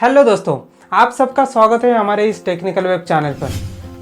Hello दोस्तों, आप सबका स्वागत है हमारे इस टेक्निकल वेब चैनल पर।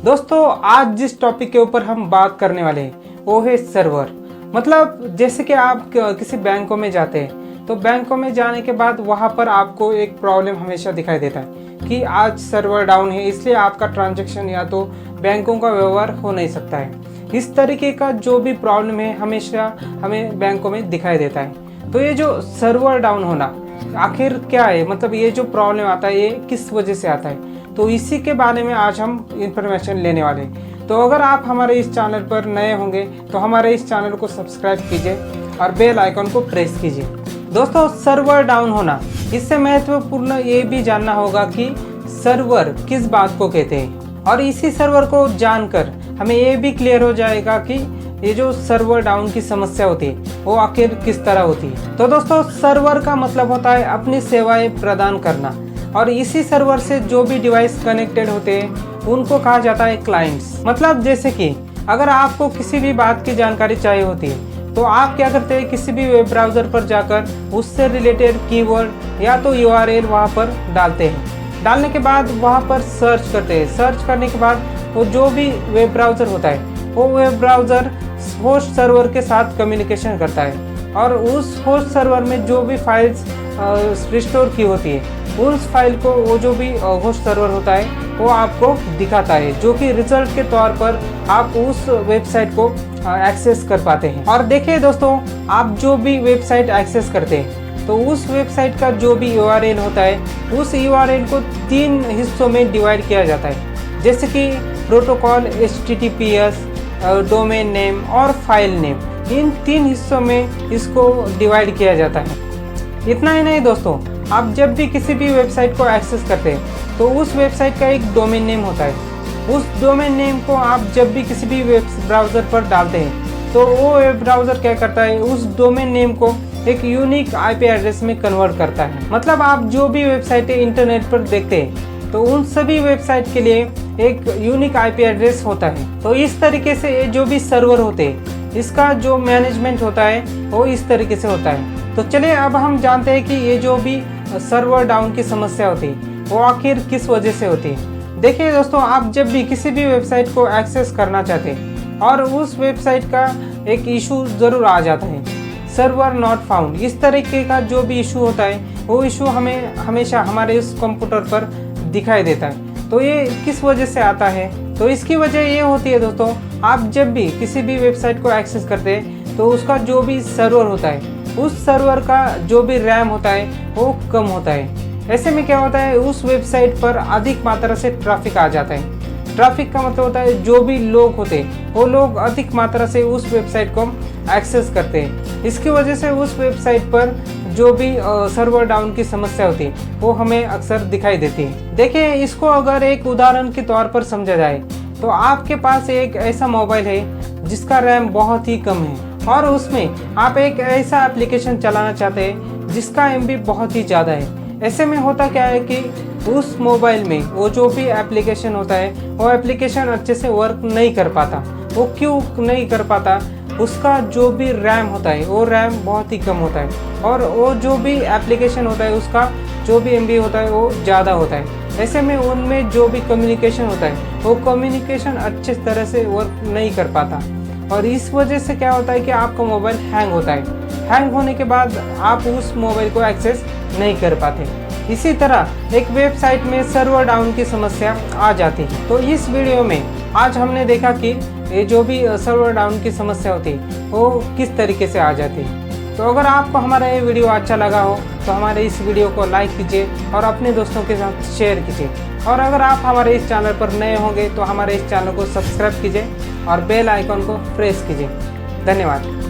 दोस्तों, आज जिस टॉपिक के ऊपर हम बात करने वाले हैं वो है सर्वर। मतलब जैसे कि आप किसी बैंकों में जाते हैं तो बैंकों में जाने के बाद वहाँ पर आपको एक प्रॉब्लम हमेशा दिखाई देता है कि आज सर्वर डाउन है, इसलिए आपका ट्रांजैक्शन या तो बैंकों का व्यवहार हो नहीं सकता है। इस तरीके का जो भी प्रॉब्लम है हमेशा हमें बैंकों में दिखाई देता है। तो ये जो सर्वर डाउन होना आखिर क्या है, मतलब ये जो प्रॉब्लम आता है ये किस वजह से आता है, तो इसी के बारे में आज हम इंफॉर्मेशन लेने वाले हैं। तो अगर आप हमारे इस चैनल पर नए होंगे तो हमारे इस चैनल को सब्सक्राइब कीजिए और बेल आइकन को प्रेस कीजिए। दोस्तों, सर्वर डाउन होना, इससे महत्वपूर्ण ये भी जानना होगा कि सर्वर किस बात को कहते हैं, और इसी सर्वर को जानकर हमें ये भी क्लियर हो जाएगा कि ये जो सर्वर डाउन की समस्या होती है वो आखिर किस तरह होती है। तो दोस्तों, सर्वर का मतलब होता है अपनी सेवाएं प्रदान करना, और इसी सर्वर से जो भी डिवाइस कनेक्टेड होते हैं उनको कहा जाता है क्लाइंट्स। मतलब जैसे कि अगर आपको किसी भी बात की जानकारी चाहिए होती है तो आप क्या करते हैं, किसी भी वेब ब्राउज़र पर जाकर उससे रिलेटेड कीवर्ड या तो URL वहाँ पर डालते हैं। डालने के बाद वहाँ पर सर्च करते हैं। सर्च करने के बाद वो जो भी वेब ब्राउज़र होता है वो वेब ब्राउज़र होस्ट सर्वर के साथ कम्युनिकेशन करता है, और उस होस्ट सर्वर में जो भी फाइल्स रिस्टोर की होती है उस फाइल को वो जो भी होस्ट सर्वर होता है वो आपको दिखाता है, जो कि रिजल्ट के तौर पर आप उस वेबसाइट को एक्सेस कर पाते हैं। और देखिए दोस्तों, आप जो भी वेबसाइट एक्सेस करते हैं तो उस वेबसाइट का जो भी URL होता है उस URL को 3 हिस्सों में डिवाइड किया जाता है, जैसे कि प्रोटोकॉल, HTTPS, डोमेन नेम और फाइल नेम। इन 3 हिस्सों में इसको डिवाइड किया जाता है। इतना ही नहीं दोस्तों, आप जब भी किसी भी वेबसाइट को एक्सेस करते हैं तो उस वेबसाइट का एक डोमेन नेम होता है। उस डोमेन नेम को आप जब भी किसी भी वेब ब्राउज़र पर डालते हैं तो वो वेब ब्राउज़र क्या करता है, उस डोमेन नेम को एक यूनिक IP एड्रेस में कन्वर्ट करता है। मतलब आप जो भी वेबसाइटें इंटरनेट पर देखते हैं तो उन सभी वेबसाइट के लिए एक यूनिक IP एड्रेस होता है। तो इस तरीके से ये जो भी सर्वर होते हैं इसका जो मैनेजमेंट होता है वो इस तरीके से होता है। तो चलिए अब हम जानते हैं कि ये जो भी सर्वर डाउन की समस्या होती है वो आखिर किस वजह से होती है। देखिए दोस्तों, आप जब भी किसी भी वेबसाइट को एक्सेस करना चाहते हैं और उस वेबसाइट का एक इशू ज़रूर आ जाता है, सर्वर नॉट फाउंड। इस तरीके का जो भी इशू होता है वो इशू हमें हमेशा हमारे इस कंप्यूटर पर दिखाई देता है। तो ये किस वजह से आता है, तो इसकी वजह ये होती है दोस्तों, आप जब भी किसी भी वेबसाइट को एक्सेस करते हैं तो उसका जो भी सर्वर होता है उस सर्वर का जो भी रैम होता है वो कम होता है। ऐसे में क्या होता है, उस वेबसाइट पर अधिक मात्रा से ट्रैफिक आ जाता है। ट्रैफिक का मतलब होता है जो भी लोग होते हैं वो लोग अधिक मात्रा से उस वेबसाइट को एक्सेस करते हैं। इसकी वजह से उस वेबसाइट पर जो भी सर्वर डाउन की समस्या होती है वो हमें अक्सर दिखाई देती है। देखिए, इसको अगर एक उदाहरण के तौर पर समझा जाए तो आपके पास एक ऐसा मोबाइल है जिसका रैम बहुत ही कम है और उसमें आप एक ऐसा एप्लीकेशन चलाना चाहते हैं जिसका MB बहुत ही ज़्यादा है। ऐसे में होता क्या है कि उस मोबाइल में वो जो भी एप्लीकेशन होता है वो एप्लीकेशन अच्छे से वर्क नहीं कर पाता। वो क्यों नहीं कर पाता, उसका जो भी रैम होता है वो रैम बहुत ही कम होता है, और वो जो भी एप्लीकेशन होता है उसका जो भी MB होता है वो ज़्यादा होता है। ऐसे में उनमें जो भी कम्युनिकेशन होता है वो कम्युनिकेशन अच्छे तरह से वर्क नहीं कर पाता, और इस वजह से क्या होता है कि आपका मोबाइल हैंग होता है। हैंग होने के बाद आप उस मोबाइल को एक्सेस नहीं कर पाते। इसी तरह एक वेबसाइट में सर्वर डाउन की समस्या आ जाती है। तो इस वीडियो में आज हमने देखा कि ये जो भी सर्वर डाउन की समस्या होती है वो किस तरीके से आ जाती है। तो अगर आपको हमारा ये वीडियो अच्छा लगा हो तो हमारे इस वीडियो को लाइक कीजिए और अपने दोस्तों के साथ शेयर कीजिए, और अगर आप हमारे इस चैनल पर नए होंगे तो हमारे इस चैनल को सब्सक्राइब कीजिए और बेल आइकन को प्रेस कीजिए। धन्यवाद।